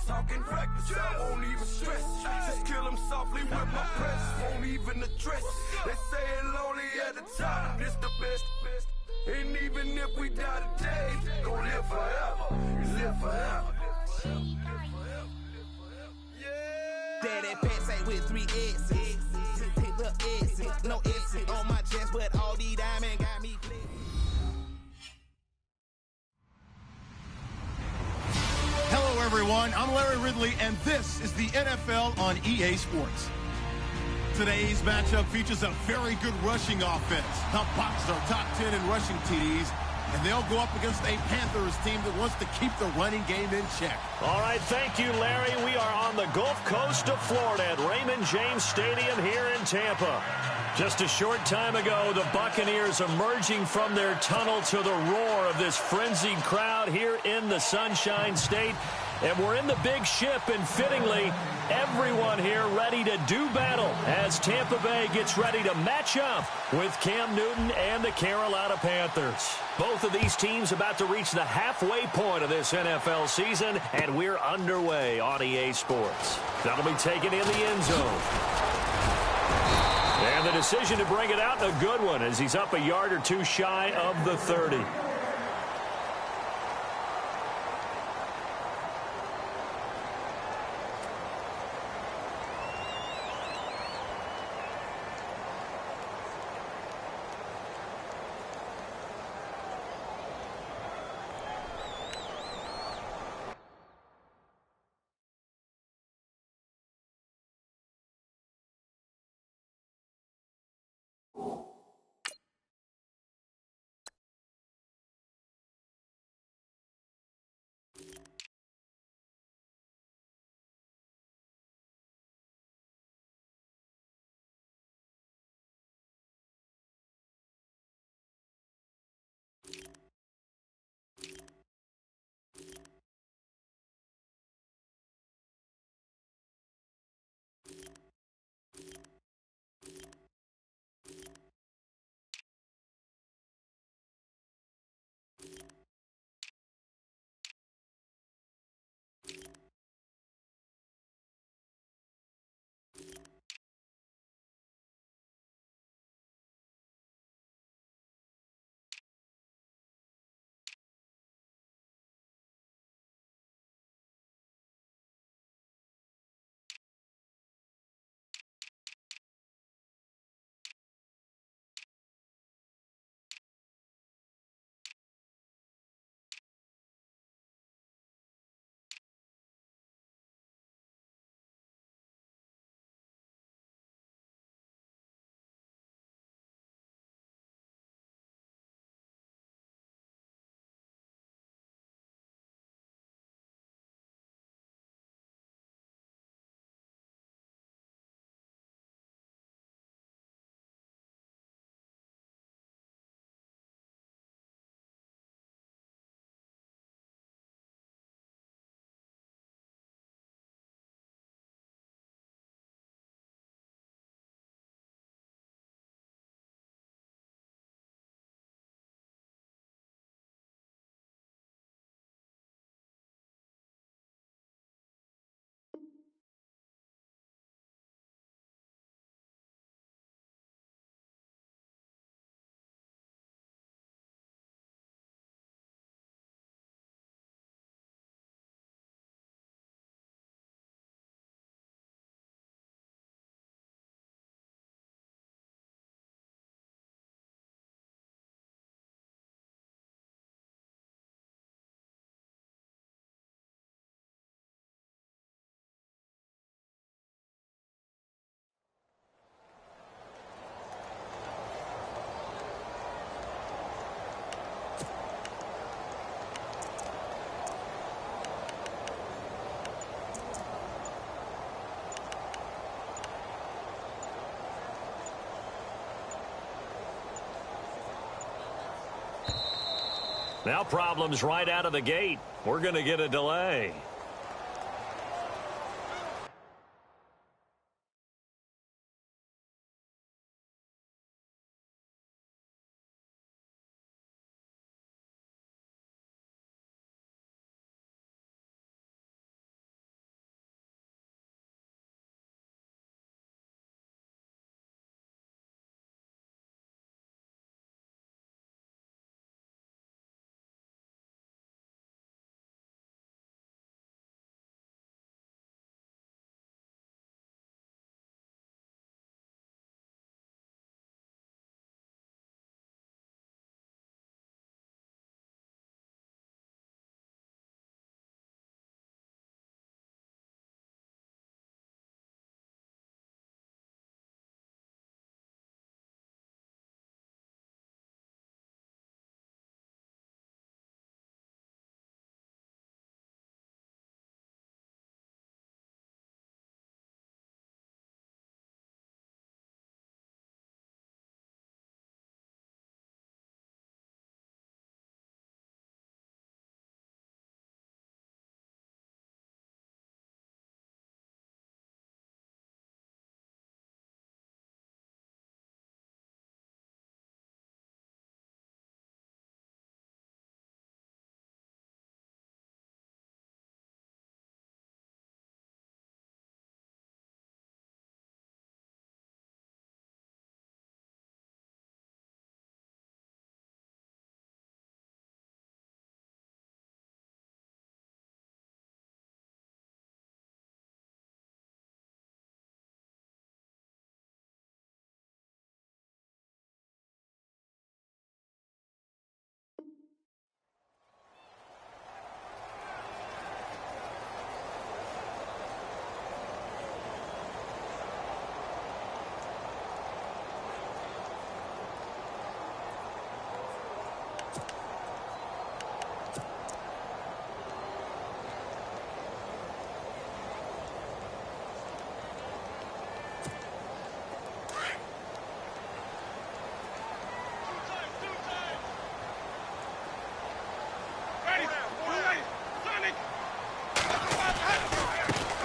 talking reckless. I won't even stress. Just kill him softly with my press. Won't even address. They say it lonely at the top. This the best. And even if we die today, gon' live forever. Live forever. Daddy pants say with 3 S's. Pick up S's. No S's on my chest, but all these diamonds got me clear. Hello, everyone. I'm Larry Ridley, and this is the NFL on EA Sports. Today's matchup features a very good rushing offense. The Bucs are top 10 in rushing TDs, and they'll go up against a Panthers team that wants to keep the running game in check. All right, thank you, Larry. We are on the Gulf Coast of Florida at Raymond James Stadium here in Tampa. Just a short time ago, the Buccaneers emerging from their tunnel to the roar of this frenzied crowd here in the Sunshine State. And we're in the big ship, and fittingly, everyone here ready to do battle as Tampa Bay gets ready to match up with Cam Newton and the Carolina Panthers. Both of these teams about to reach the halfway point of this NFL season, and we're underway on EA Sports. That'll be taken in the end zone. And the decision to bring it out, a good one, as he's up a yard or two shy of the 30. Now problems right out of the gate. We're going to get a delay.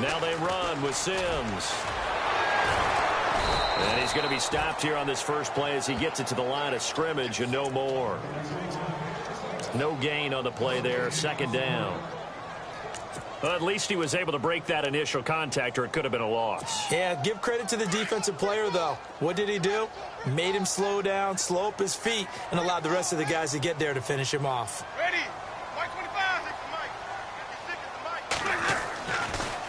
Now they run with Sims. And he's going to be stopped here on this first play as he gets it to the line of scrimmage and no more. No gain on the play there. Second down. Well, at least he was able to break that initial contact, or it could have been a loss. Yeah, give credit to the defensive player, though. What did he do? Made him slow down, slow up his feet, and allowed the rest of the guys to get there to finish him off. Ready. Mike 25.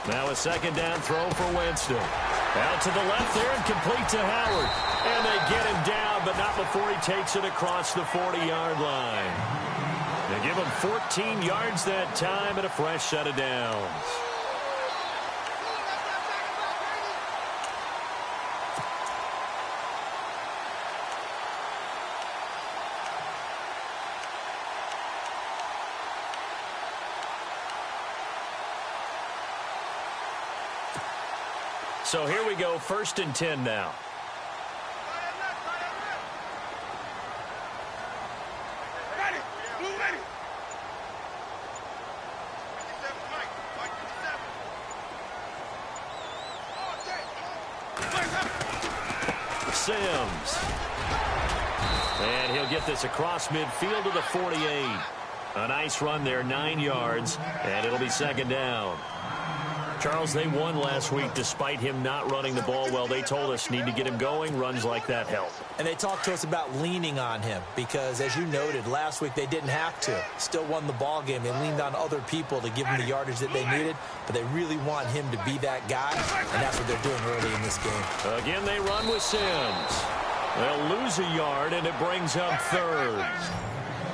Now a second down throw for Winston. Out to the left there and complete to Howard. And they get him down, but not before he takes it across the 40-yard line. They give him 14 yards that time and a fresh set of downs. So here we go, 1st and 10 now. Sims. And he'll get this across midfield to the 48. A nice run there, 9 yards, and it'll be second down. Charles, they won last week despite him not running the ball well. They told us need to get him going. Runs like that help. And they talked to us about leaning on him because, as you noted, last week they didn't have to. Still won the ball game. They leaned on other people to give them the yardage that they needed, but they really want him to be that guy, and that's what they're doing early in this game. Again, they run with Sims. They'll lose a yard, and it brings up 3rd.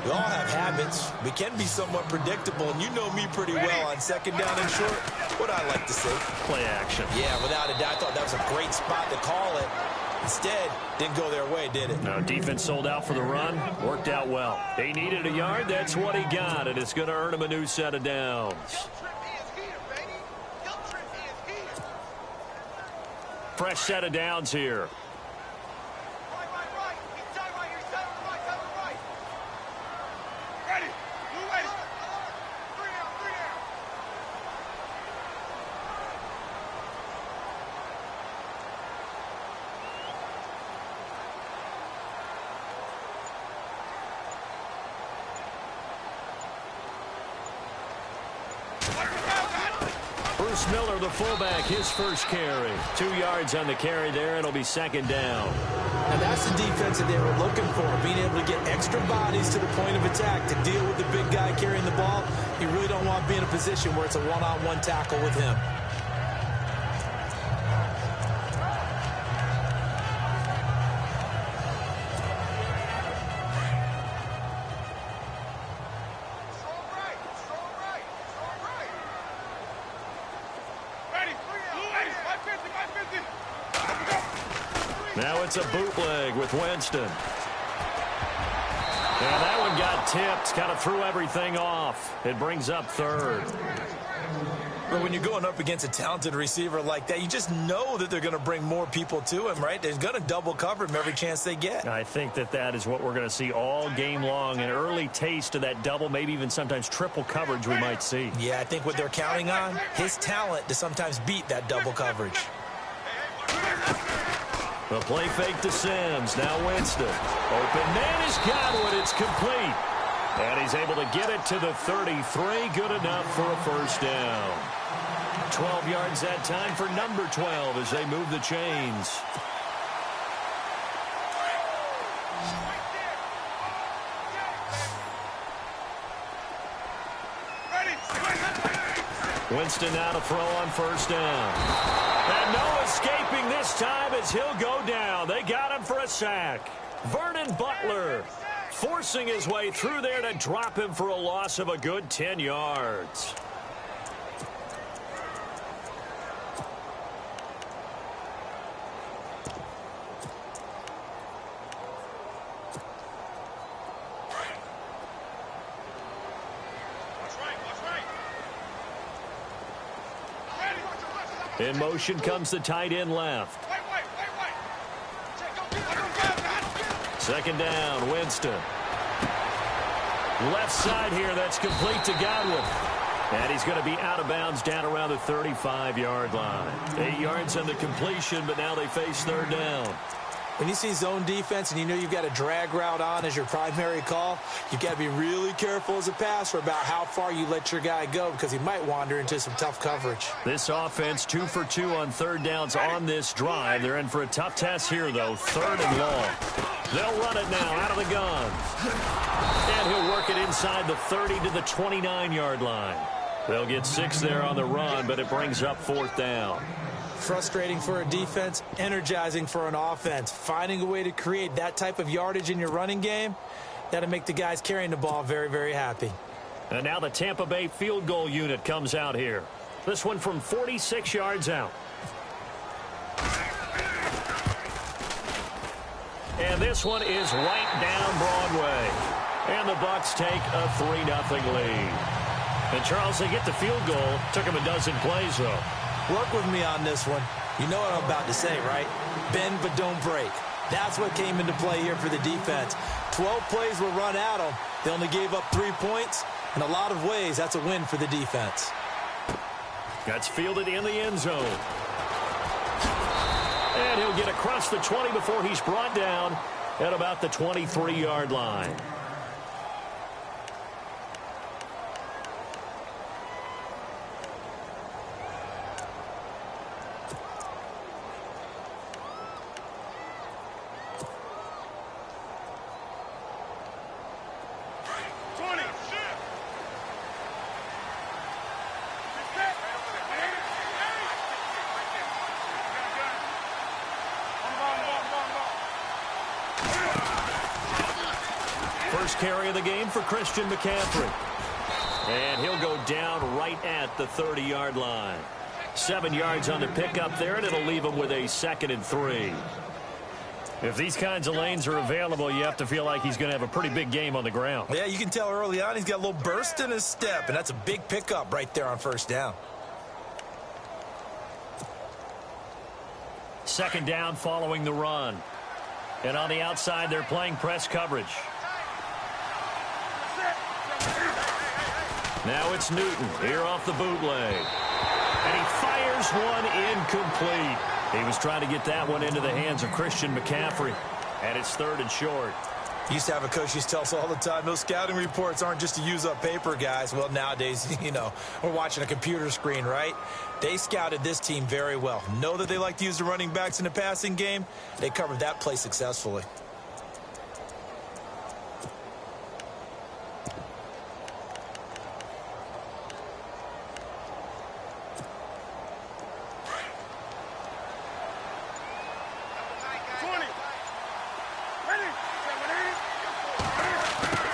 We all have habits. We can be somewhat predictable, and you know me pretty well on second down and short. What I like to say? Play action. Yeah, without a doubt. I thought that was a great spot to call it. Instead, didn't go their way, did it? No, defense sold out for the run. Worked out well. He needed a yard. That's what he got, and it's going to earn him a new set of downs. Fresh set of downs here. Bruce Miller, the fullback, his first carry. 2 yards on the carry there. It'll be second down. And that's the defense that they were looking for, being able to get extra bodies to the point of attack to deal with the big guy carrying the ball. You really don't want to be in a position where it's a one-on-one tackle with him. Now it's a bootleg with Winston. And that one got tipped, kind of threw everything off. It brings up 3rd. But when you're going up against a talented receiver like that, you just know that they're going to bring more people to him, right? They're going to double cover him every chance they get. I think that is what we're going to see all game long. An early taste of that double, maybe even sometimes triple coverage we might see. Yeah, I think what they're counting on, his talent to sometimes beat that double coverage. The play fake to Sims. Now Winston. Open man is Godwin. It's complete. And he's able to get it to the 33. Good enough for a first down. 12 yards that time for number 12 as they move the chains. Winston now to throw on first down. And no escaping this time as he'll go down. They got him for a sack. Vernon Butler forcing his way through there to drop him for a loss of a good 10 yards. In motion comes the tight end left. Second down, Winston. Left side here, that's complete to Godwin. And he's going to be out of bounds down around the 35-yard line. 8 yards on the completion, but now they face third down. When you see zone defense and you know you've got a drag route on as your primary call, you've got to be really careful as a passer about how far you let your guy go because he might wander into some tough coverage. This offense 2 for 2 on third downs on this drive. They're in for a tough test here, though. 3rd and long. They'll run it now out of the gun. And he'll work it inside the 30 to the 29-yard line. They'll get 6 there on the run, but it brings up 4th down. Frustrating for a defense, energizing for an offense. Finding a way to create that type of yardage in your running game, that'll make the guys carrying the ball very, very happy. And now the Tampa Bay field goal unit comes out here. This one from 46 yards out. And this one is right down Broadway. And the Bucs take a 3-0 lead. And, Charles, they get the field goal. Took them a dozen plays, though. Work with me on this one. You know what I'm about to say, right? Bend but don't break. That's what came into play here for the defense. 12 plays were run at them. They only gave up 3 points. In a lot of ways, that's a win for the defense. That's fielded in the end zone. And he'll get across the 20 before he's brought down at about the 23-yard line. First carry of the game for Christian McCaffrey. And he'll go down right at the 30-yard line. 7 yards on the pickup there, and it'll leave him with a 2nd and 3. If these kinds of lanes are available, you have to feel like he's going to have a pretty big game on the ground. Yeah, you can tell early on he's got a little burst in his step, and that's a big pickup right there on first down. 2nd down following the run. And on the outside, they're playing press coverage. Now it's Newton here off the bootleg. And he fires one incomplete. He was trying to get that one into the hands of Christian McCaffrey. And it's 3rd and short. Used to have a coach used to tell us all the time, those scouting reports aren't just to use up paper, guys. Well, nowadays, you know, we're watching a computer screen, right? They scouted this team very well. Know that they like to use the running backs in the passing game. They covered that play successfully.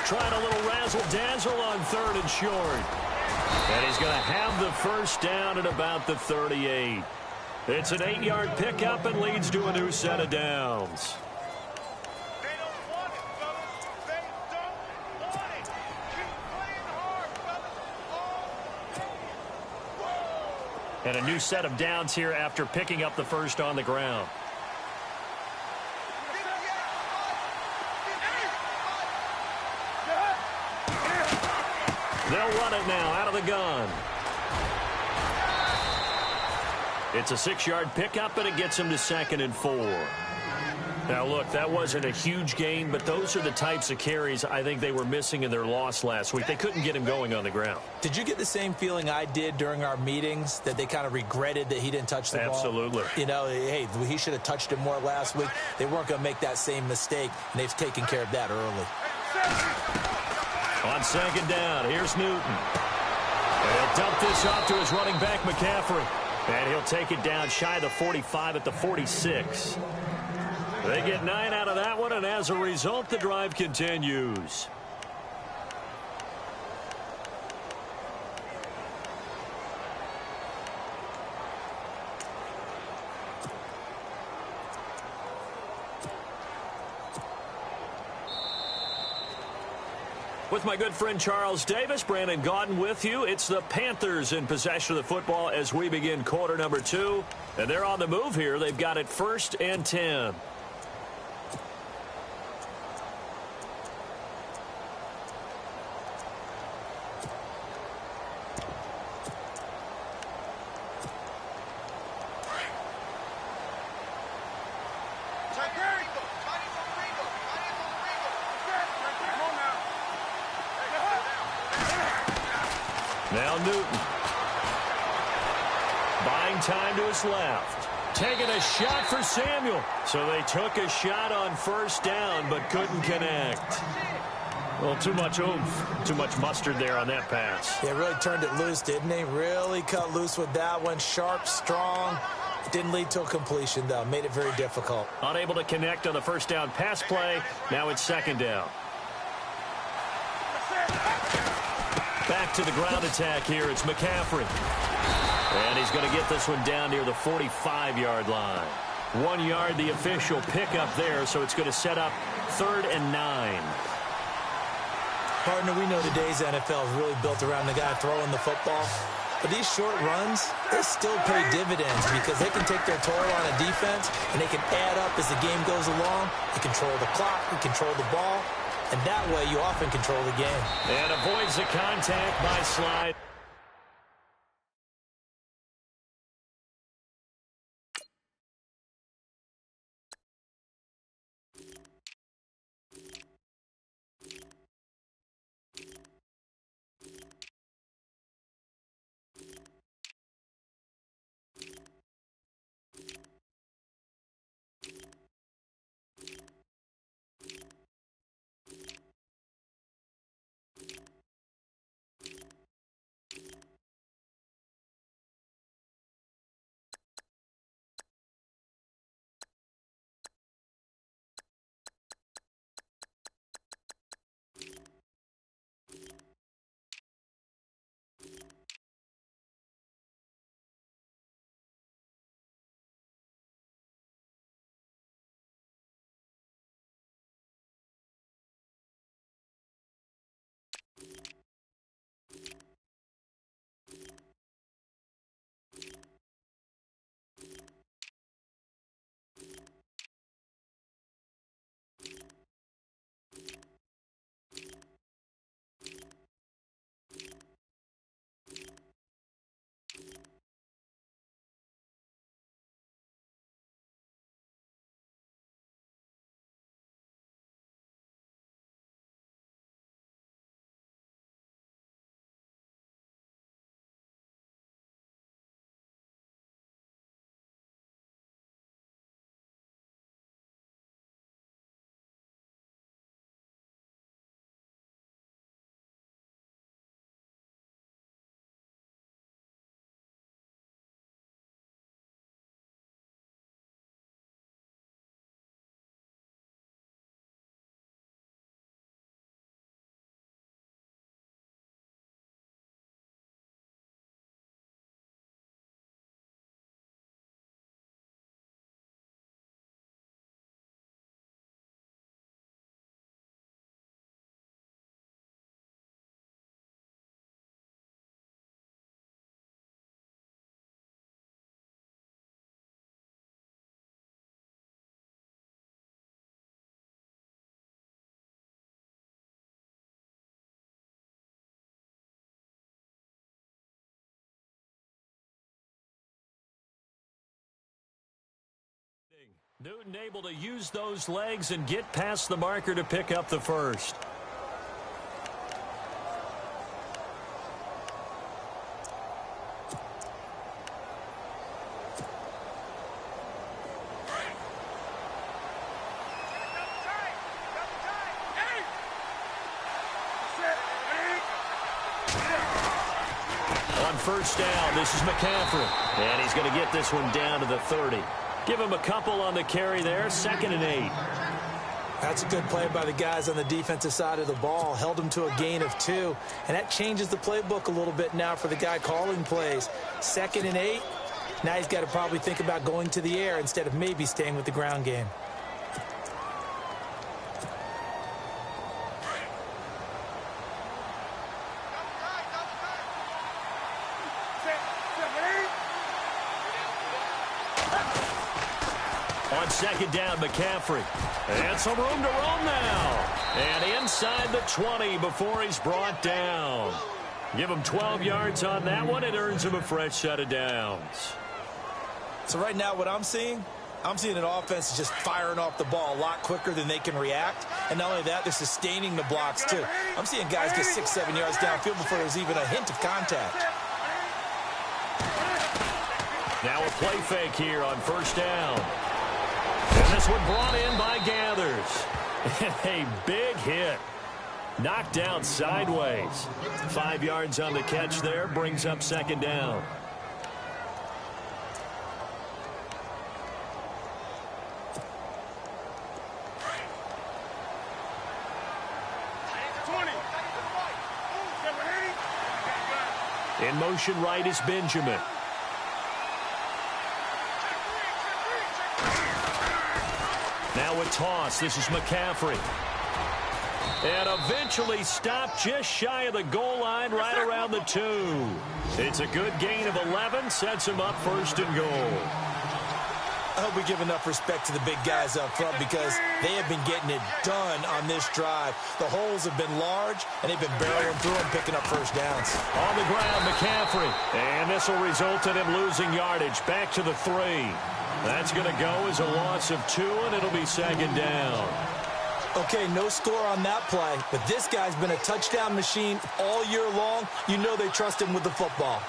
Trying a little razzle-dazzle on 3rd and short. And he's going to have the first down at about the 38. It's an 8-yard pickup and leads to a new set of downs. They don't want it, fellas. They don't want it. Keep playing hard, fellas. And a new set of downs here after picking up the first on the ground. They'll run it now out of the gun. It's a 6-yard pickup, and it gets him to 2nd and 4. Now, look, that wasn't a huge gain, but those are the types of carries I think they were missing in their loss last week. They couldn't get him going on the ground. Did you get the same feeling I did during our meetings, that they kind of regretted that he didn't touch the ball? Absolutely. You know, hey, he should have touched it more last week. They weren't going to make that same mistake, and they've taken care of that early. On 2nd down, here's Newton. And he'll dump this off to his running back, McCaffrey. And he'll take it down shy of the 45 at the 46. They get 9 out of that one, and as a result, the drive continues. With my good friend Charles Davis, Brandon Gaudin with you. It's the Panthers in possession of the football as we begin quarter number 2. And they're on the move here. They've got it 1st and 10. Now Newton. Buying time to his left. Taking a shot for Samuel. So they took a shot on first down but couldn't connect. Well, too much oomph, too much mustard there on that pass. Yeah, really turned it loose, didn't he? Really cut loose with that one. Sharp, strong. It didn't lead to a completion, though. Made it very difficult. Unable to connect on the first down pass play. Now it's second down. Back to the ground attack here. It's McCaffrey. And he's going to get this one down near the 45-yard line. 1 yard, the official pickup there, so it's going to set up 3rd and 9. Partner, we know today's NFL is really built around the guy throwing the football. But these short runs, they still pay dividends because they can take their toll on a defense, and they can add up as the game goes along. You control the clock, you control the ball, and that way you often control the game. And avoids the contact by slide. Newton able to use those legs and get past the marker to pick up the first. On first down, this is McCaffrey. And he's going to get this one down to the 30. Give him a couple on the carry there, 2nd and 8. That's a good play by the guys on the defensive side of the ball. Held him to a gain of 2. And that changes the playbook a little bit now for the guy calling plays. 2nd and 8. Now he's got to probably think about going to the air instead of maybe staying with the ground game. On 2nd down, McCaffrey. And some room to roam now. And inside the 20 before he's brought down. Give him 12 yards on that one. It earns him a fresh set of downs. So right now what I'm seeing, I'm seeing an offense just firing off the ball a lot quicker than they can react. And not only that, they're sustaining the blocks, too. I'm seeing guys get 6-7 yards downfield before there's even a hint of contact. Now a play fake here on first down. And this one brought in by Gathers. A big hit. Knocked down sideways. 5 yards on the catch there. Brings up second down. In motion right is Benjamin. Now a toss. This is McCaffrey. And eventually stopped just shy of the goal line right around the 2. It's a good gain of 11. Sets him up first and goal. I hope we give enough respect to the big guys up front because they have been getting it done on this drive. The holes have been large, and they've been barreling through them, picking up first downs. On the ground, McCaffrey. And this will result in him losing yardage. Back to the 3. That's going to go as a loss of 2, and it'll be second down. Okay, no score on that play, but this guy's been a touchdown machine all year long. You know they trust him with the football.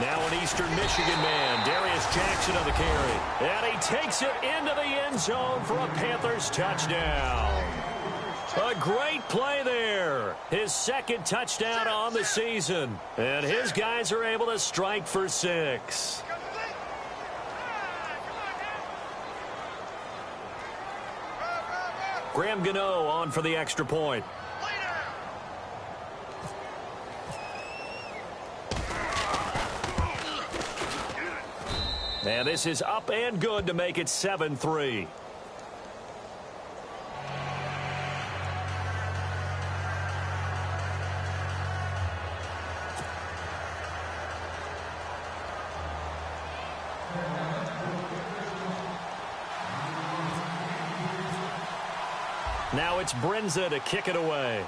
Now an Eastern Michigan man, Darius Jackson on the carry. And he takes it into the end zone for a Panthers touchdown. A great play there. His second touchdown on the season. And his guys are able to strike for 6. Graham Gano on for the extra point. And this is up and good to make it 7-3. Now it's Brinza to kick it away.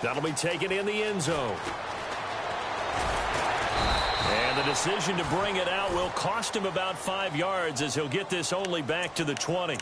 That'll be taken in the end zone. And the decision to bring it out will cost him about 5 yards as he'll get this only back to the 20.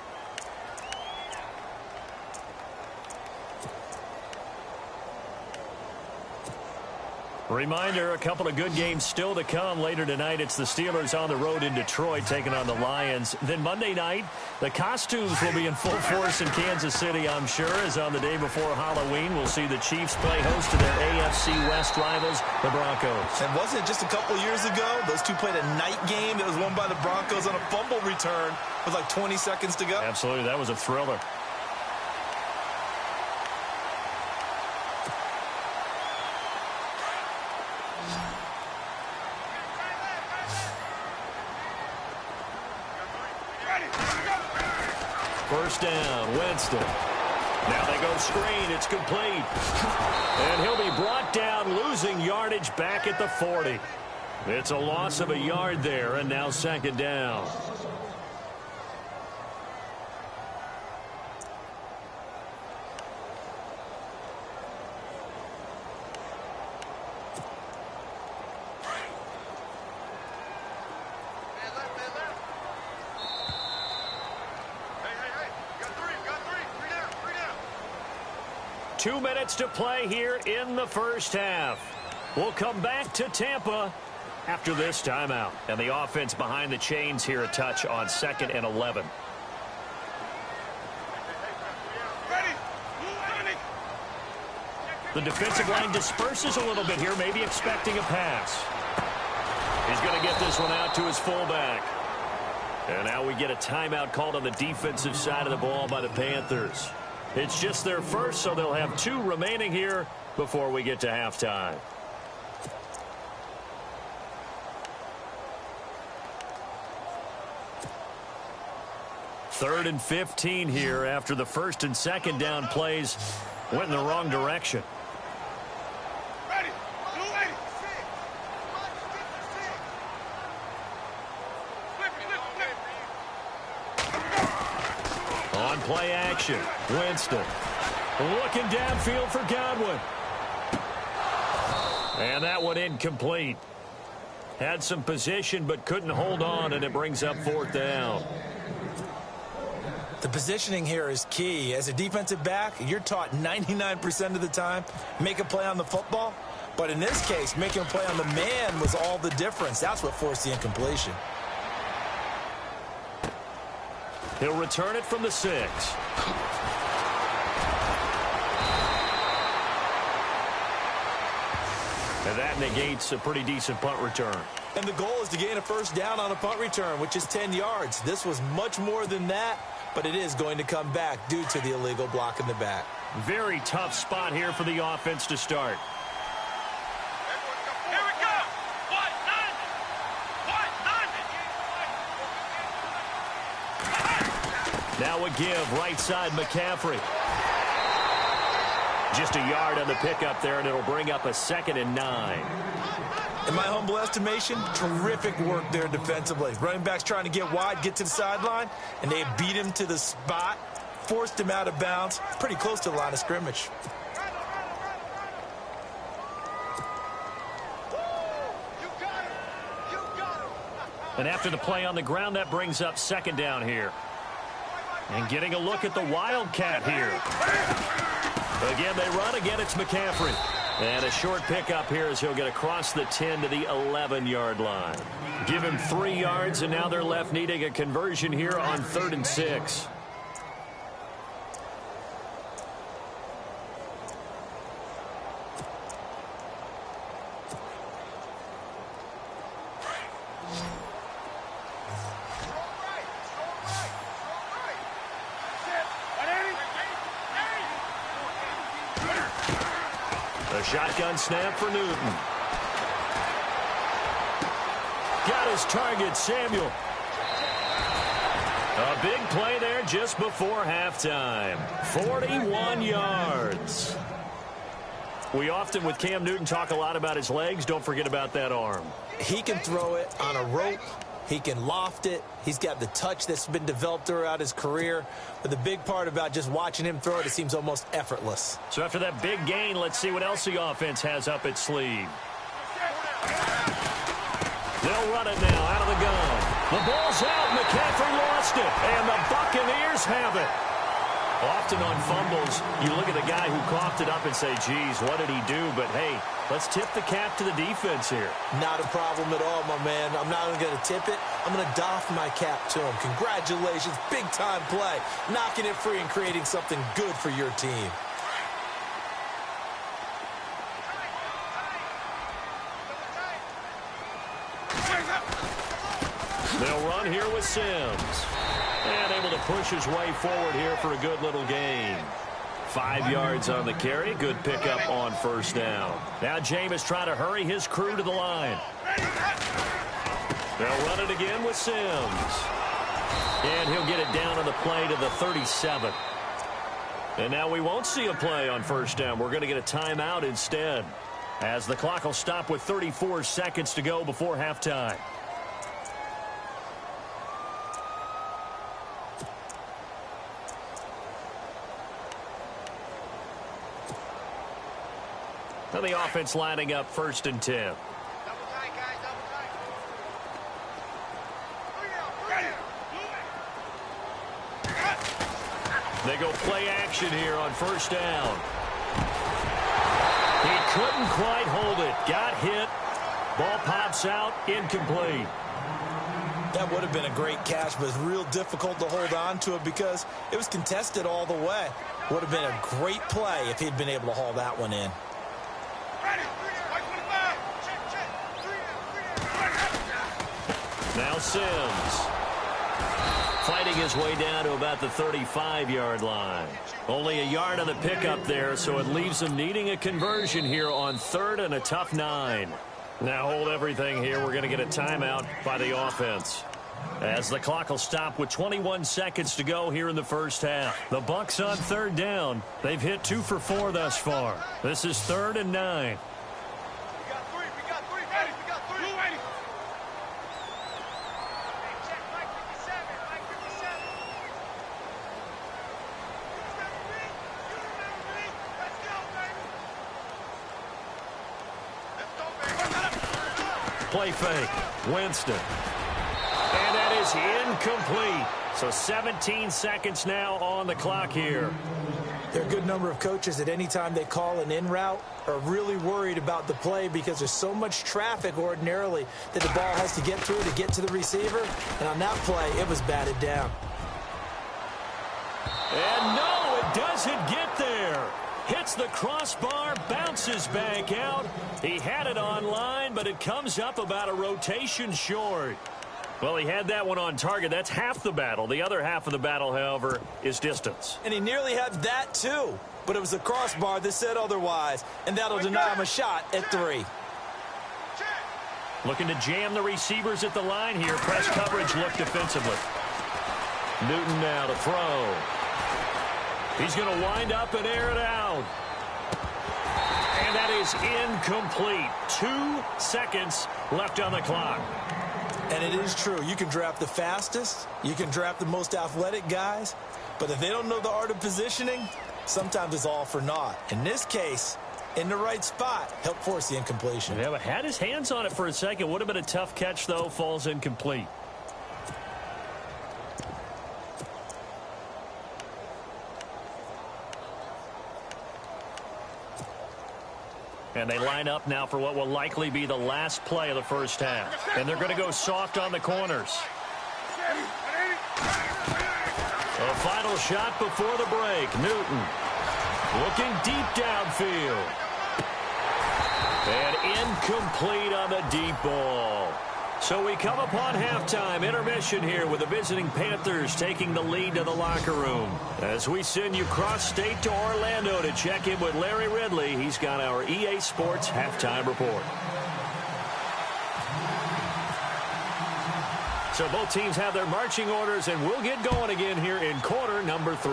Reminder, a couple of good games still to come later tonight. It's the Steelers on the road in Detroit taking on the Lions. Then Monday night, the costumes will be in full force in Kansas City, I'm sure, as on the day before Halloween, we'll see the Chiefs play host to their AFC West rivals, the Broncos. And wasn't it just a couple years ago, those two played a night game that was won by the Broncos on a fumble return with like 20 seconds to go? Absolutely, that was a thriller. First down, Winston. Now they go screen. It's complete. And he'll be brought down, losing yardage back at the 40. It's a loss of a yard there, and now second down. Two minutes to play here in the first half. We'll come back to Tampa after this timeout. And the offense behind the chains here a touch on 2nd and 11. The defensive line disperses a little bit here, maybe expecting a pass. He's going to get this one out to his fullback. And now we get a timeout called on the defensive side of the ball by the Panthers. It's just their first, so they'll have 2 remaining here before we get to halftime. Third and 15 here after the first and second down plays went in the wrong direction. play action. Winston looking downfield for Godwin. And that one incomplete. Had some position but couldn't hold on, and it brings up 4th down. The positioning here is key. As a defensive back, you're taught 99% of the time, make a play on the football. But in this case, making a play on the man was all the difference. That's what forced the incompletion. He'll return it from the 6. And that negates a pretty decent punt return. And the goal is to gain a first down on a punt return, which is 10 yards. This was much more than that, but it is going to come back due to the illegal block in the back. Very tough spot here for the offense to start. Here we go. Now a give, right side McCaffrey. Just a yard on the pickup there, and it'll bring up a 2nd and 9. In my humble estimation, terrific work there defensively. Running backs trying to get wide, get to the sideline, and they beat him to the spot, forced him out of bounds, pretty close to the line of scrimmage. And after the play on the ground, that brings up 2nd down here. And getting a look at the Wildcat here. Again, they run. Again, it's McCaffrey. And a short pickup here as he'll get across the 10 to the 11-yard line. Give him 3 yards, and now they're left needing a conversion here on 3rd and 6. A shotgun snap for Newton. Got his target, Samuel. A big play there just before halftime. 41 yards. We often, with Cam Newton, talk a lot about his legs. Don't forget about that arm. He can throw it on a rope. He can loft it. He's got the touch that's been developed throughout his career. But the big part about just watching him throw it, it seems almost effortless. So after that big gain, let's see what else the offense has up its sleeve. They'll run it now out of the gun. The ball's out. McCaffrey lost it. And the Buccaneers have it. Often on fumbles, you look at the guy who coughed it up and say, geez, what did he do? But, hey, let's tip the cap to the defense here. Not a problem at all, my man. I'm not only going to tip it, I'm going to doff my cap to him. Congratulations, big-time play. Knocking it free and creating something good for your team. They'll run here with Sims. And able to push his way forward here for a good little gain. 5 yards on the carry. Good pickup on 1st down. Now Jameis trying to hurry his crew to the line. They'll run it again with Sims. And he'll get it down on the play to the 37. And now we won't see a play on 1st down. We're going to get a timeout instead, as the clock will stop with 34 seconds to go before halftime. Now the offense lining up 1st and 10. They go play action here on 1st down. He couldn't quite hold it. Got hit. Ball pops out. Incomplete. That would have been a great catch, but it's real difficult to hold on to it because it was contested all the way. Would have been a great play if he'd been able to haul that one in. Now Sims fighting his way down to about the 35-yard line. Only a yard on the pickup there, so it leaves them needing a conversion here on 3rd and a tough 9. Now hold everything here. We're going to get a timeout by the offense, as the clock will stop with 21 seconds to go here in the 1st half. The Bucs on 3rd down. They've hit 2 for 4 thus far. This is 3rd and 9. Play fake. Winston. And that is incomplete. So 17 seconds now on the clock here. There are a good number of coaches that any time they call an in route are really worried about the play because there's so much traffic ordinarily that the ball has to get through to get to the receiver. And on that play, it was batted down. And no, it doesn't get there. Hits the crossbar, bounces back out. He had it on line, but it comes up about a rotation short. Well, he had that one on target. That's half the battle. The other half of the battle, however, is distance. And he nearly had that, too. But it was the crossbar that said otherwise, and that'll deny him a shot at 3. Looking to jam the receivers at the line here. Press coverage look defensively. Newton now to throw. He's going to wind up and air it out. And that is incomplete. 2 seconds left on the clock. And it is true. You can draft the fastest. You can draft the most athletic guys. But if they don't know the art of positioning, sometimes it's all for naught. In this case, in the right spot, helped force the incompletion. Yeah, but had his hands on it for a second. Would have been a tough catch, though. Falls incomplete. And they line up now for what will likely be the last play of the first half. And they're going to go soft on the corners. A final shot before the break. Newton looking deep downfield. And incomplete on the deep ball. So we come upon halftime intermission here with the visiting Panthers taking the lead to the locker room. As we send you cross-state to Orlando to check in with Larry Ridley, he's got our EA Sports halftime report. So both teams have their marching orders, and we'll get going again here in quarter number 3.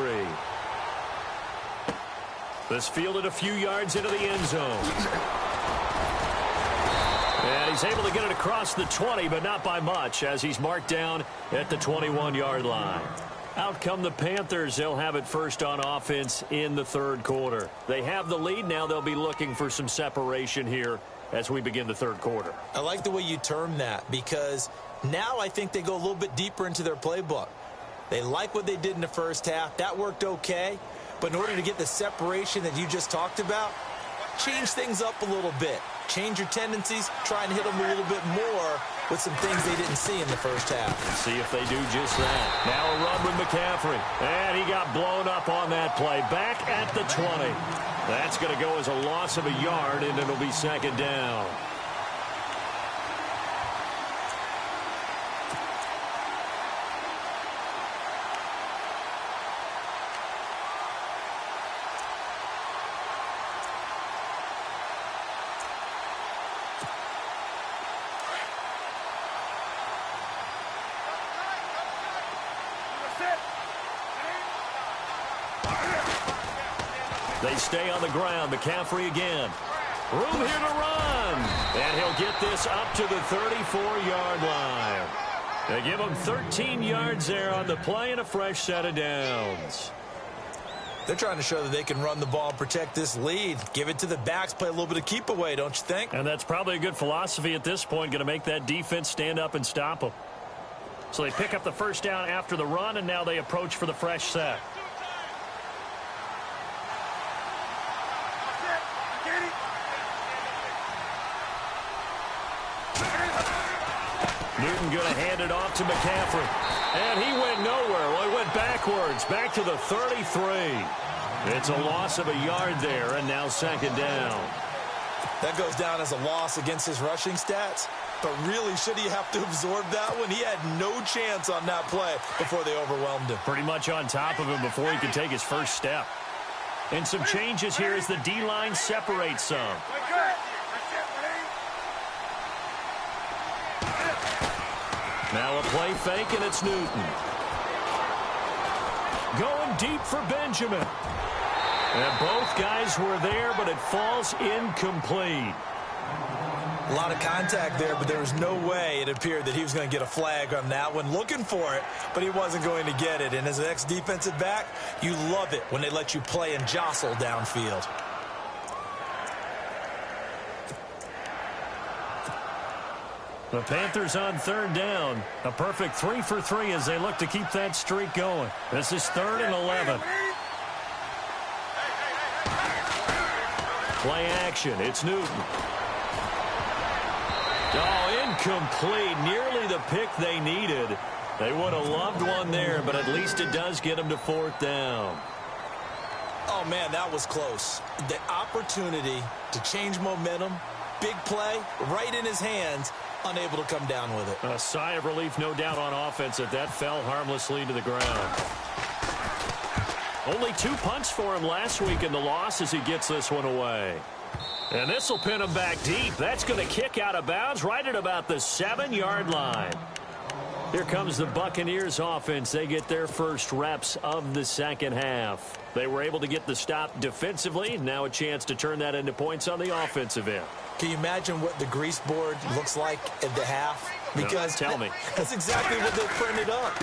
This fielded a few yards into the end zone. And he's able to get it across the 20, but not by much, as he's marked down at the 21-yard line. Out come the Panthers. They'll have it first on offense in the third quarter. They have the lead. Now they'll be looking for some separation here as we begin the third quarter. I like the way you term that, because now I think they go a little bit deeper into their playbook. They like what they did in the first half. That worked okay. But in order to get the separation that you just talked about, change things up a little bit. Change your tendencies, try and hit them a little bit more with some things they didn't see in the first half. And see if they do just that. Now a run with McCaffrey. And he got blown up on that play. Back at the 20. That's going to go as a loss of a yard, and it'll be second down. They stay on the ground. McCaffrey again. Room here to run. And he'll get this up to the 34-yard line. They give him 13 yards there on the play and a fresh set of downs. They're trying to show that they can run the ball and protect this lead. Give it to the backs, play a little bit of keep away, don't you think? And that's probably a good philosophy at this point, going to make that defense stand up and stop them. So they pick up the first down after the run, and now they approach for the fresh set. Newton going to hand it off to McCaffrey. And he went nowhere. Well, he went backwards, back to the 33. It's a loss of a yard there, and now second down. That goes down as a loss against his rushing stats. But really, should he have to absorb that one? He had no chance on that play before they overwhelmed him. Pretty much on top of him before he could take his first step. And some changes here as the D-line separates some. Now a play fake, and it's Newton. Going deep for Benjamin. And both guys were there, but it falls incomplete. A lot of contact there, but there was no way it appeared that he was going to get a flag on that one. Looking for it, but he wasn't going to get it. And as an ex-defensive back, you love it when they let you play and jostle downfield. The Panthers on third down. A perfect 3 for 3 as they look to keep that streak going. This is 3rd and 11. Play action. It's Newton. Oh, incomplete. Nearly the pick they needed. They would have loved one there, but at least it does get them to 4th down. Oh, man, that was close. The opportunity to change momentum, big play, right in his hands, unable to come down with it. A sigh of relief, no doubt, on offense that fell harmlessly to the ground. Only 2 punts for him last week in the loss as he gets this one away. And this will pin him back deep. That's going to kick out of bounds right at about the 7-yard line. Here comes the Buccaneers offense. They get their first reps of the second half. They were able to get the stop defensively. Now a chance to turn that into points on the offensive end. Can you imagine what the grease board looks like at the half? Because tell me. That's exactly what they printed up.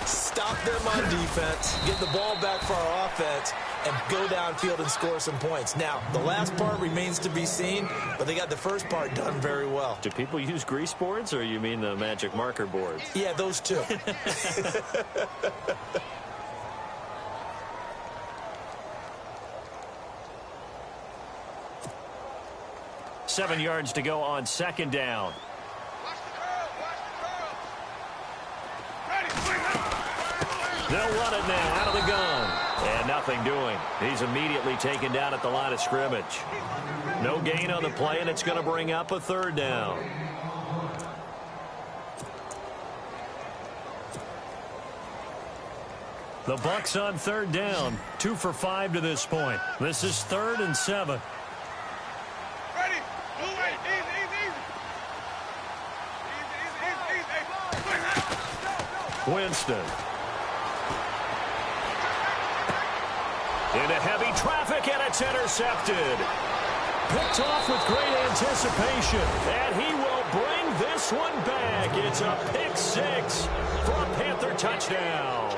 Stop them on defense, get the ball back for our offense, and go downfield and score some points. Now, the last part remains to be seen, but they got the first part done very well. Do people use grease boards, or you mean the magic marker boards? Yeah, those two. Seven yards to go on second down. They'll run it now out of the gun. And nothing doing. He's immediately taken down at the line of scrimmage. No gain on the play, and it's going to bring up a 3rd down. The Bucs on 3rd down. 2 for 5 to this point. This is 3rd and 7. Winston. Into heavy traffic, and it's intercepted. Picked off with great anticipation, and he will bring this one back. It's a pick 6 for a Panther touchdown.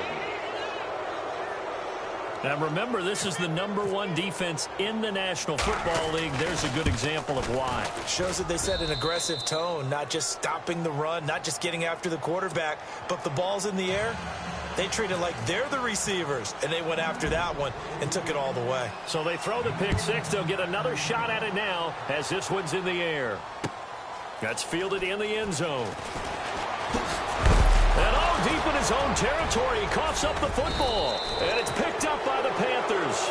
Now remember, this is the #1 defense in the National Football League. There's a good example of why. Shows that they set an aggressive tone, not just stopping the run, not just getting after the quarterback, but the ball's in the air. They treat it like they're the receivers, and they went after that one and took it all the way. So they throw the pick 6. They'll get another shot at it now as this one's in the air. That's fielded in the end zone. And oh, deep in his own territory, he coughs up the football. And it's picked up by the Panthers.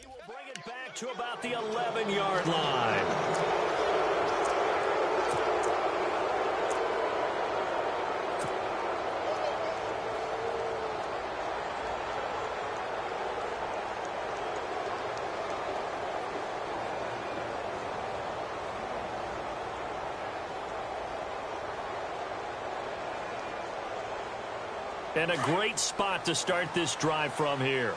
He will bring it back to about the 11-yard line. And a great spot to start this drive from here.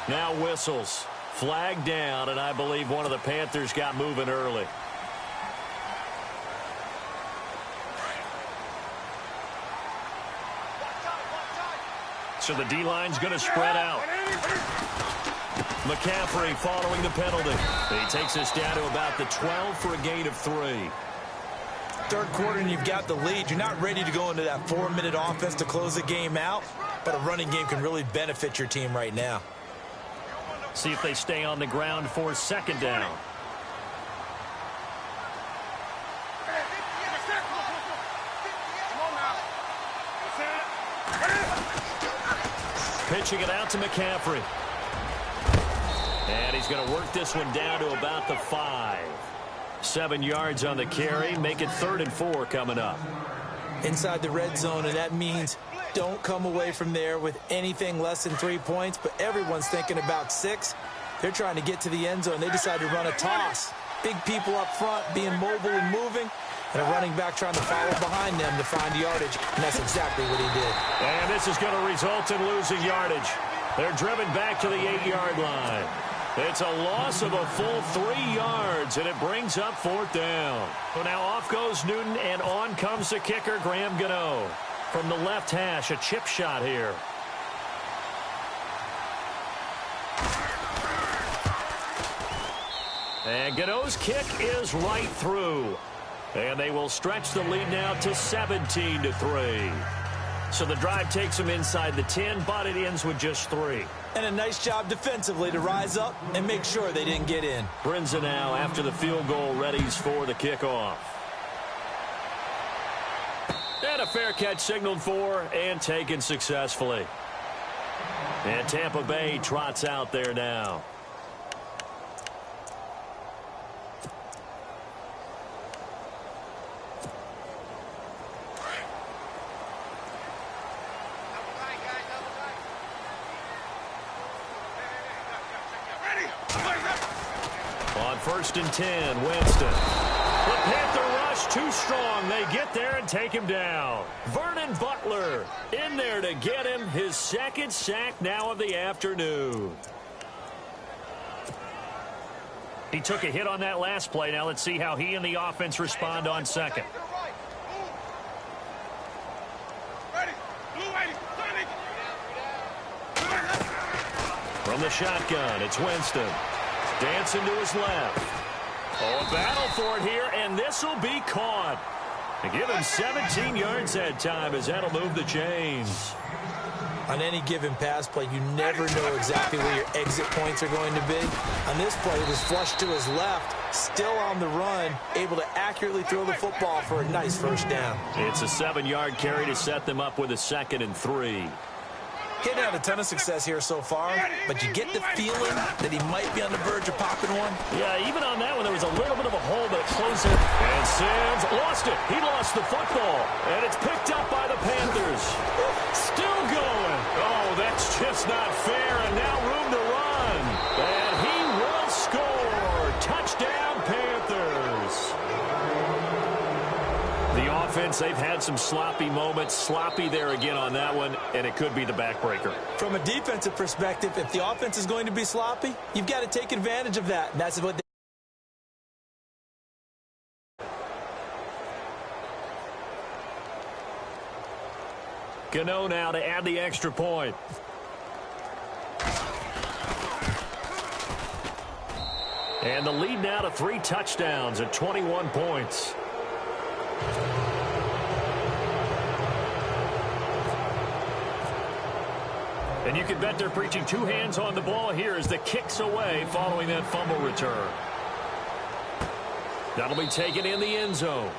Now whistles. Flag down, and I believe one of the Panthers got moving early. So the D-line's going to spread out. McCaffrey following the penalty. He takes us down to about the 12 for a gain of 3. Third quarter and you've got the lead. You're not ready to go into that 4-minute offense to close the game out, but a running game can really benefit your team right now. See if they stay on the ground for second down. pitching it out to McCaffrey. And he's going to work this one down to about the 5. 7 yards on the carry. Make it 3rd and 4 coming up. Inside the red zone, and that means don't come away from there with anything less than 3 points, but everyone's thinking about 6. They're trying to get to the end zone. They decide to run a toss. Big people up front being mobile and moving, and a running back trying to follow behind them to find yardage, and that's exactly what he did. And this is going to result in losing yardage. They're driven back to the 8-yard line. It's a loss of a full 3 yards, and it brings up 4th down. So now off goes Newton, and on comes the kicker, Graham Gano. From the left hash, a chip shot here. And Gano's kick is right through. And they will stretch the lead now to 17-3. So the drive takes them inside the 10, but it ends with just 3. And a nice job defensively to rise up and make sure they didn't get in. Brinza now, after the field goal, readies for the kickoff. And a fair catch signaled for and taken successfully. And Tampa Bay trots out there now. On 1st and 10, Winston. The Panther rush too strong. They get there and take him down. Vernon Butler in there to get him his 2nd sack now of the afternoon. He took a hit on that last play. Now let's see how he and the offense respond on 2nd. From the shotgun, it's Winston. Dancing to his left. Oh, a battle for it here, and this will be caught. And give him 17 yards that time as that'll move the chains. On any given pass play, you never know exactly where your exit points are going to be. On this play, it was flushed to his left, still on the run, able to accurately throw the football for a nice 1st down. It's a 7-yard carry to set them up with a 2nd and 3. He's had a ton of success here so far, but you get the feeling that he might be on the verge of popping one. Yeah, even on that one, there was a little bit of a hole, but it closed it. And Sims lost it. He lost the football, and it's picked up by the Panthers. Still going. Oh, that's just not fair, and now room to run. And he will score. Touchdown, Panthers. The offense, they've had some sloppy moments. Sloppy there again on that one, and it could be the backbreaker. From a defensive perspective, if the offense is going to be sloppy, you've got to take advantage of that. And that's what they Gano now to add the extra point. And the lead now to 3 touchdowns at 21 points. And you can bet they're preaching 2 hands on the ball here as the kick's away following that fumble return. That'll be taken in the end zone.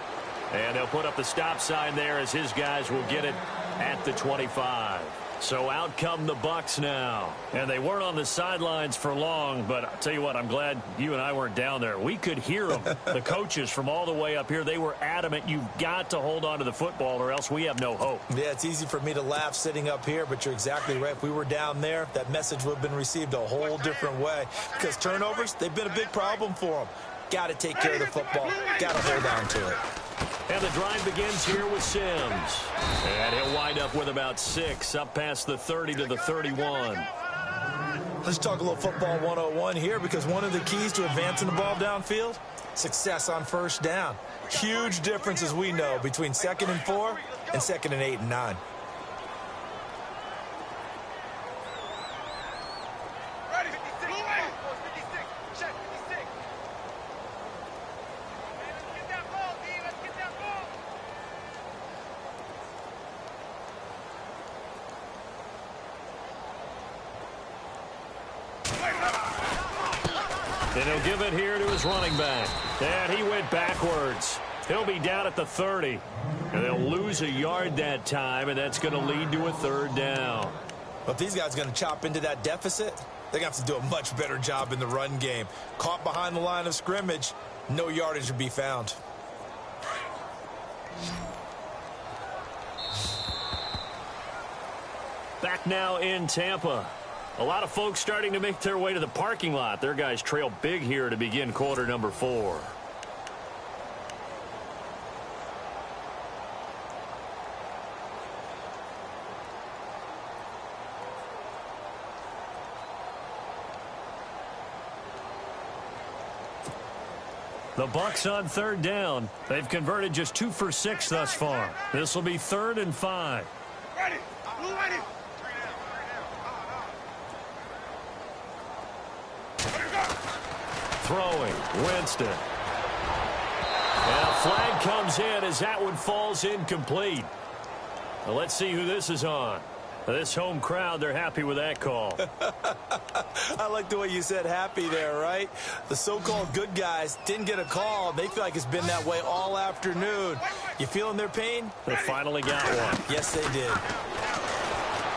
And they'll put up the stop sign there as his guys will get it at the 25. So out come the Bucs now. And they weren't on the sidelines for long, but I'll tell you what, I'm glad you and I weren't down there. We could hear them. The coaches from all the way up here, they were adamant, you've got to hold on to the football or else we have no hope. Yeah, it's easy for me to laugh sitting up here, but you're exactly right. If we were down there, that message would have been received a whole different way. Because turnovers, they've been a big problem for them. Got to take care of the football. Got to hold on to it. And the drive begins here with Sims. And he'll wind up with about 6 up past the 30 to the 31. Let's talk a little football 101 here, because one of the keys to advancing the ball downfield, success on 1st down. Huge difference, as we know, between 2nd and 4 and 2nd and 8 and 9. And he'll give it here to his running back. And he went backwards. He'll be down at the 30. And they'll lose a yard that time, and that's going to lead to a 3rd down. But if these guys are going to chop into that deficit, they're going to have to do a much better job in the run game. Caught behind the line of scrimmage, no yardage to be found. Back now in Tampa. A lot of folks starting to make their way to the parking lot. Their guys trail big here to begin quarter number 4. The Bucs on 3rd down. They've converted just 2 for 6 thus far. This will be 3rd and 5. Ready. Ready. Throwing, Winston. And a flag comes in as that one falls incomplete. Now let's see who this is on. This home crowd, they're happy with that call. I like the way you said happy there, right? The so-called good guys didn't get a call. They feel like it's been that way all afternoon. You feeling their pain? They finally got one. Yes, they did.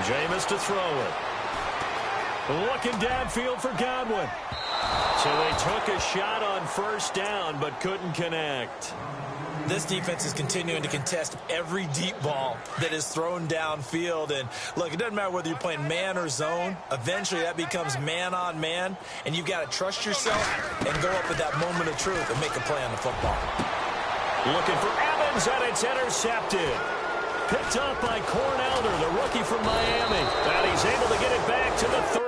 Jameis to throw it. Looking downfield for Godwin. So they took a shot on 1st down, but couldn't connect. This defense is continuing to contest every deep ball that is thrown downfield. And, look, it doesn't matter whether you're playing man or zone. Eventually, that becomes man-on-man, and you've got to trust yourself and go up at that moment of truth and make a play on the football. Looking for Evans, and it's intercepted. Picked up by Cornelder, the rookie from Miami. And he's able to get it back to the 30.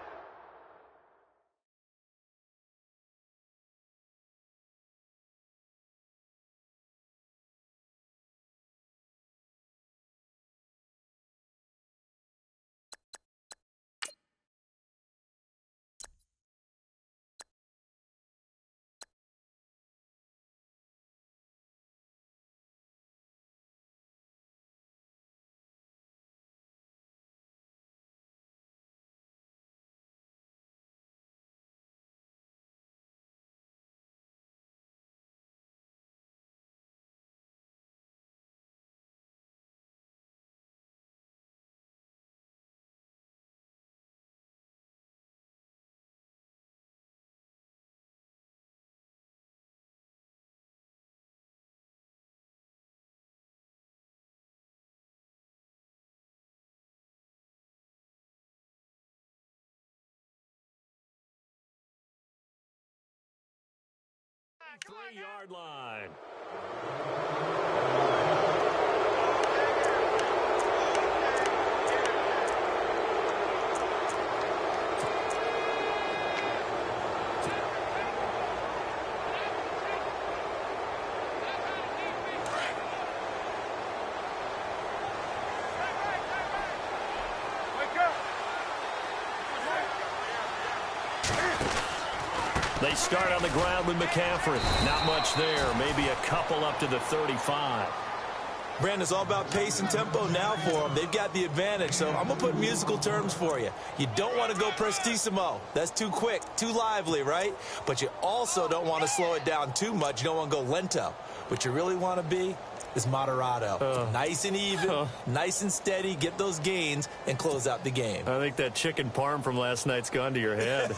Three-yard line. They start on the ground with McCaffrey. Not much there. Maybe a couple up to the 35. Brandon, it's all about pace and tempo now for them. They've got the advantage, so I'm going to put musical terms for you. You don't want to go prestissimo. That's too quick, too lively, right? But you also don't want to slow it down too much. You don't want to go lento. What you really want to be is moderato. Nice and even, nice and steady, get those gains, and close out the game. I think that chicken parm from last night's gone to your head.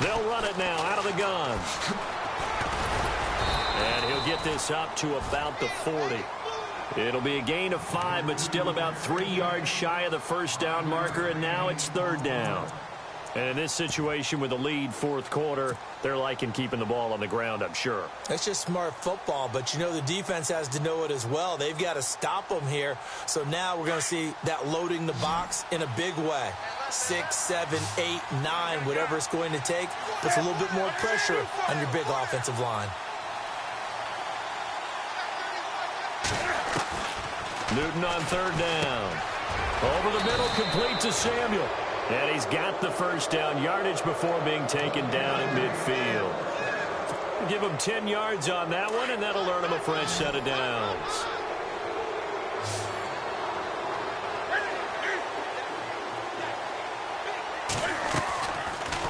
They'll run it now out of the gun. And he'll get this up to about the 40. It'll be a gain of 5, but still about 3 yards shy of the first down marker, and now it's 3rd down. And in this situation with the lead, 4th quarter, they're liking keeping the ball on the ground, I'm sure. That's just smart football, but you know the defense has to know it as well. They've got to stop them here. So now we're going to see that loading the box in a big way. 6, 7, 8, 9, whatever it's going to take, puts a little bit more pressure on your big offensive line. Newton on 3rd down. Over the middle, complete to Samuel. And he's got the first down yardage before being taken down at midfield. Give him 10 yards on that one, and that'll earn him a fresh set of downs.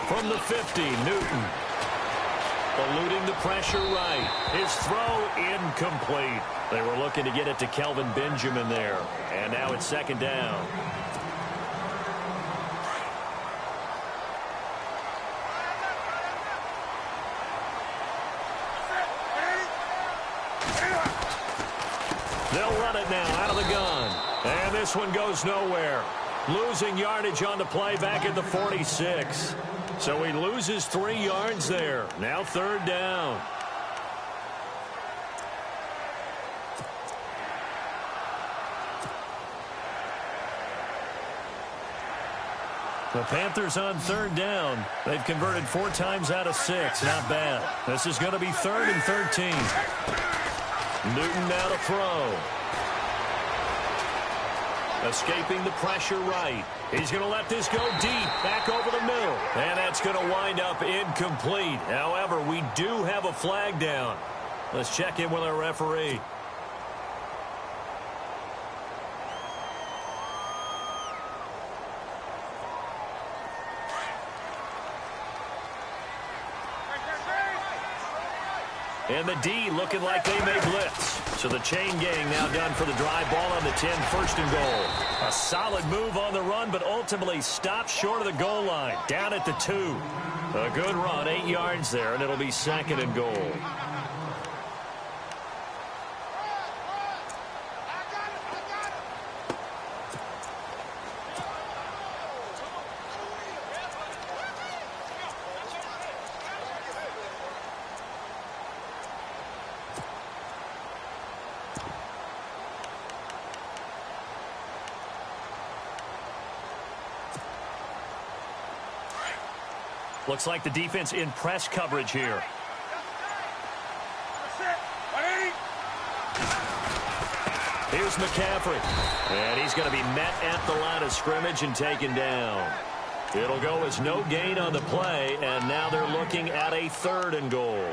From the 50, Newton. Eluding the pressure right. His throw incomplete. They were looking to get it to Kelvin Benjamin there. And now it's second down. They'll run it now out of the gun. And this one goes nowhere. Losing yardage on the play back at the 46. So he loses 3 yards there. Now third down. The Panthers on third down. They've converted 4 times out of 6. Not bad. This is going to be 3rd and 13. Newton now to throw. Escaping the pressure right. He's going to let this go deep, back over the middle. And that's going to wind up incomplete. However, we do have a flag down. Let's check in with our referee. And the D looking like they may blitz. So the chain gang now done for the drive. Ball on the 10, 1st and goal. A solid move on the run, but ultimately stopped short of the goal line. Down at the 2. A good run, 8 yards there, and it'll be 2nd and goal. Looks like the defense in press coverage here. Here's McCaffrey. And he's going to be met at the line of scrimmage and taken down. It'll go as no gain on the play, and now they're looking at a 3rd and goal.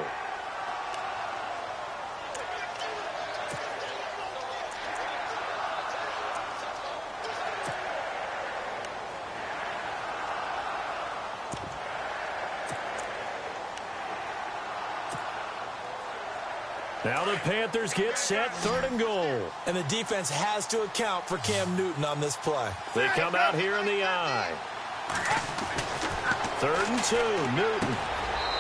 Now the Panthers get set, 3rd and goal. And the defense has to account for Cam Newton on this play. They come out here in the I. 3rd and 2, Newton.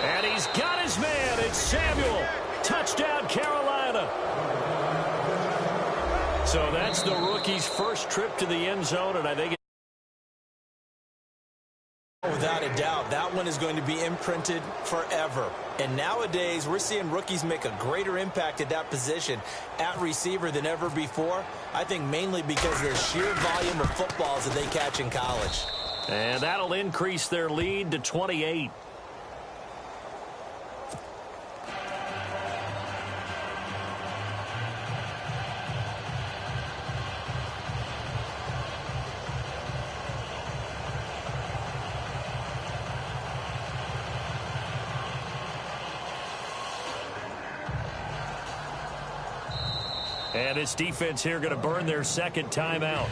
And he's got his man. It's Samuel. Touchdown, Carolina. So that's the rookie's first trip to the end zone, and I think without a doubt, that one is going to be imprinted forever. And nowadays, we're seeing rookies make a greater impact at that position at receiver than ever before. I think mainly because of the sheer volume of footballs that they catch in college. And that'll increase their lead to 28. And this defense here going to burn their 2nd timeout.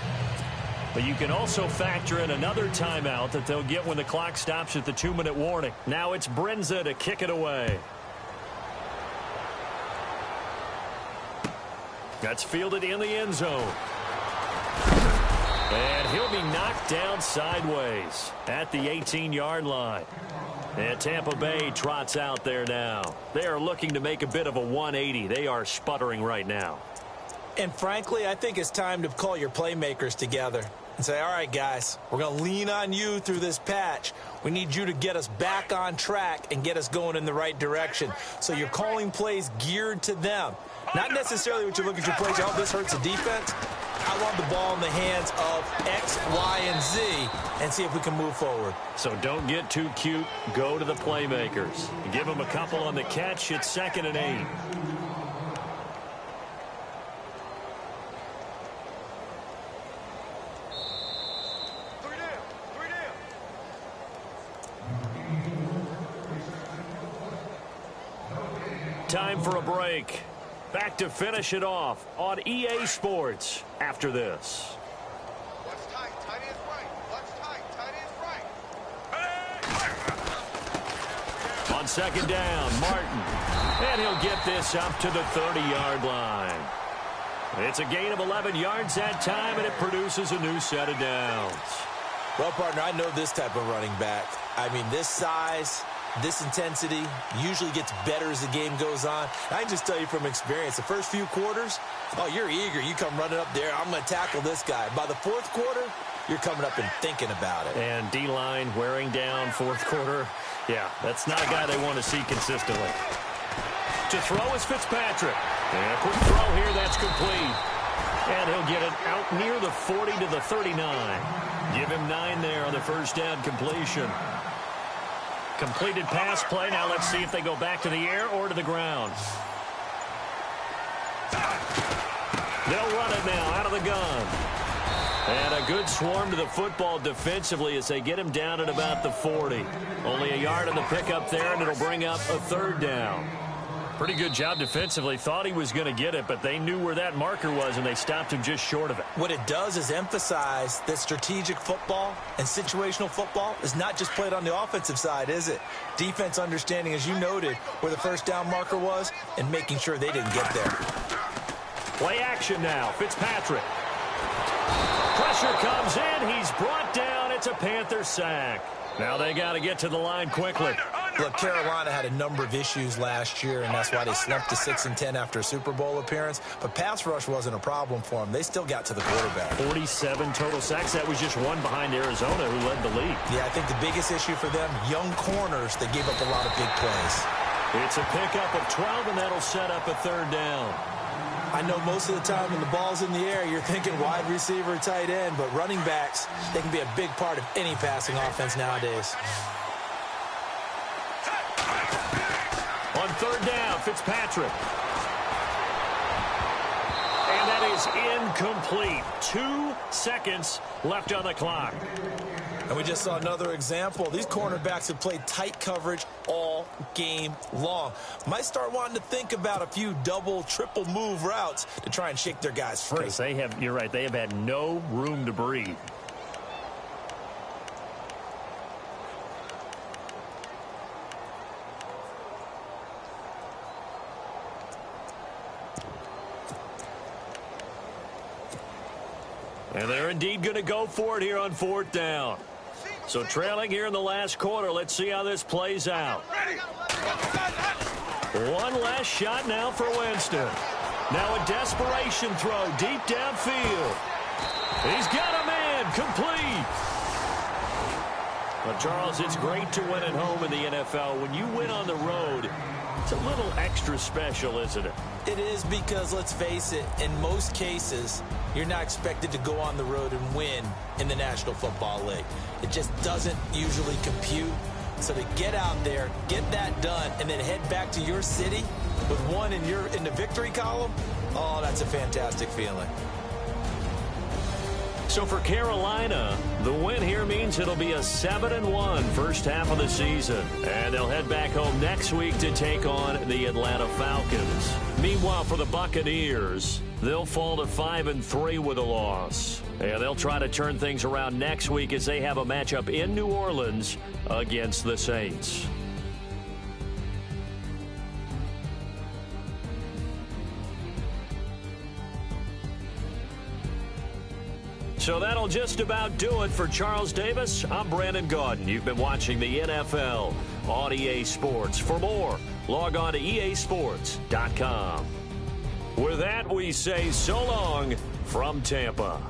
But you can also factor in another timeout that they'll get when the clock stops at the 2-minute warning. Now it's Brenza to kick it away. That's fielded in the end zone. And he'll be knocked down sideways at the 18-yard line. And Tampa Bay trots out there now. They are looking to make a bit of a 180. They are sputtering right now. And frankly, I think it's time to call your playmakers together and say, all right, guys, we're going to lean on you through this patch. We need you to get us back on track and get us going in the right direction. So you're calling plays geared to them. Not necessarily what you look at your plays, oh, this hurts the defense. I want the ball in the hands of X, Y, and Z and see if we can move forward. So don't get too cute. Go to the playmakers. Give them a couple on the catch. It's 2nd and 8. Time for a break. Back to finish it off on EA Sports after this. What's tight? Tight ends right. What's tight? Tight ends right. On second down, Martin. And he'll get this up to the 30-yard line. It's a gain of 11 yards that time, and it produces a new set of downs. Well, partner, I know this type of running back. I mean, this size, this intensity usually gets better as the game goes on. I can just tell you from experience, the first few quarters, oh, you're eager. You come running up there, I'm going to tackle this guy. By the fourth quarter, you're coming up and thinking about it. And D-line wearing down fourth quarter. Yeah, that's not a guy they want to see consistently. To throw is Fitzpatrick. And a quick throw here, that's complete. And he'll get it out near the 40 to the 39. Give him 9 there on the first down completion. Completed pass play. Now let's see if they go back to the air or to the ground. They'll run it now out of the gun. And a good swarm to the football defensively as they get him down at about the 40. Only a yard on the pickup there, and it'll bring up a third down. Pretty good job defensively. Thought he was going to get it, but they knew where that marker was, and they stopped him just short of it. What it does is emphasize that strategic football and situational football is not just played on the offensive side, is it? Defense understanding, as you noted, where the first down marker was and making sure they didn't get there. Play action now. Fitzpatrick. Pressure comes in. He's brought down. It's a Panther sack. Now they got to get to the line quickly. Look, Carolina had a number of issues last year, and that's why they slumped to 6-10 after a Super Bowl appearance. But pass rush wasn't a problem for them. They still got to the quarterback. 47 total sacks. That was just one behind Arizona, who led the league. Yeah, I think the biggest issue for them, young corners, they gave up a lot of big plays. It's a pickup of 12, and that'll set up a third down. I know most of the time when the ball's in the air, you're thinking wide receiver, tight end, but running backs, they can be a big part of any passing offense nowadays. On third down, Fitzpatrick. And that is incomplete. 2 seconds left on the clock. And we just saw another example. These cornerbacks have played tight coverage all game long. Might start wanting to think about a few double, triple move routes to try and shake their guys free. Because they have, you're right, they have had no room to breathe. And they're indeed going to go for it here on fourth down. So trailing here in the last quarter. Let's see how this plays out. One last shot now for Winston. Now a desperation throw deep downfield. He's got a man complete. Well, Charles, it's great to win at home in the NFL. When you win on the road, it's a little extra special, isn't it? It is, because let's face it, in most cases, you're not expected to go on the road and win in the National Football League. It just doesn't usually compute. So to get out there, get that done, and then head back to your city with one in the victory column, oh, that's a fantastic feeling. So for Carolina, the win here means it'll be a 7-1 first half of the season. And they'll head back home next week to take on the Atlanta Falcons. Meanwhile, for the Buccaneers, they'll fall to 5-3 with a loss. And they'll try to turn things around next week as they have a matchup in New Orleans against the Saints. So that'll just about do it for Charles Davis. I'm Brandon Gaudin. You've been watching the NFL on EA Sports. For more, log on to easports.com. With that, we say so long from Tampa.